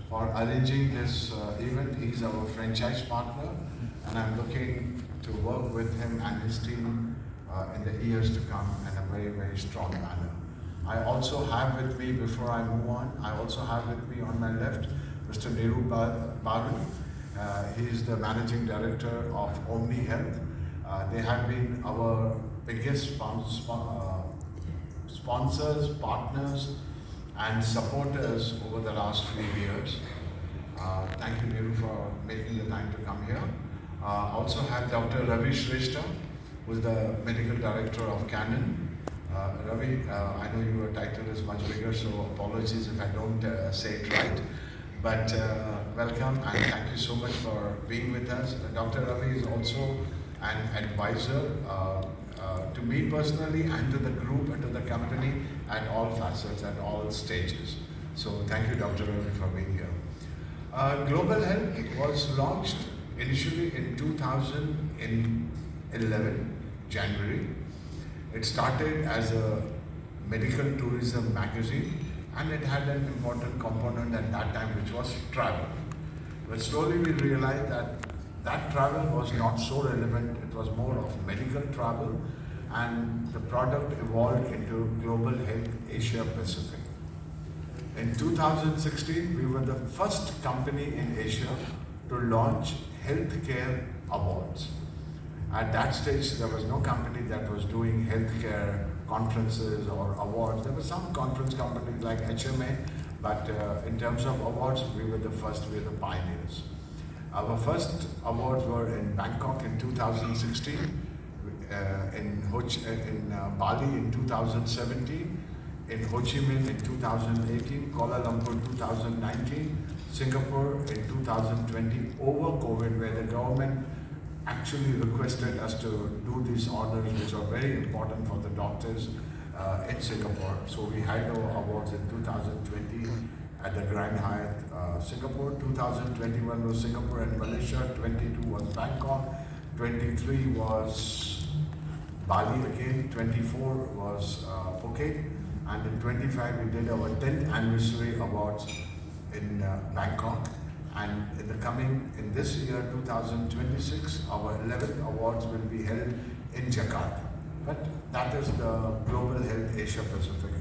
for arranging this event. He's our franchise partner, and I'm looking to work with him and his team in the years to come in a very, very strong manner. I also have with me, before I move on, I also have with me on my left Mr. Neeru Baru. He is the managing director of Omni Health. They have been our biggest sponsors, partners, and supporters over the last few years. Thank you, Neeru, for making the time to come here. Also have Dr. Ravi Shrestha, who is the medical director of Canon. Ravi, I know your title is much bigger, so apologies if I don't say it right. But welcome and thank you so much for being with us. Dr. Ravi is also an advisor to me personally and to the group and to the company at all facets, at all stages. So thank you, Dr. Ravi, for being here. Global Health was launched initially in 2011, January. It started as a medical tourism magazine, and it had an important component at that time, which was travel. But slowly we realized that travel was not so relevant. It was more of medical travel, and the product evolved into Global Health Asia Pacific. In 2016, we were the first company in Asia to launch healthcare awards. At that stage, there was no company that was doing healthcare conferences or awards. There were some conference companies like HMA, but in terms of awards, we were the first, we were the pioneers. Our first awards were in Bangkok in 2016, in Bali in 2017, in Ho Chi Minh in 2018, Kuala Lumpur 2019, Singapore in 2020 over COVID, where the government actually requested us to do these honors, which are very important for the doctors in Singapore. So we had our awards in 2020 at the Grand Hyatt Singapore. 2021 was Singapore and Malaysia. 22 was Bangkok. 23 was Bali again. 24 was Phuket. And in 25 we did our 10th anniversary awards in Bangkok. And in this year, 2026, our 11th awards will be held in Jakarta. But that is the Global Health Asia Pacific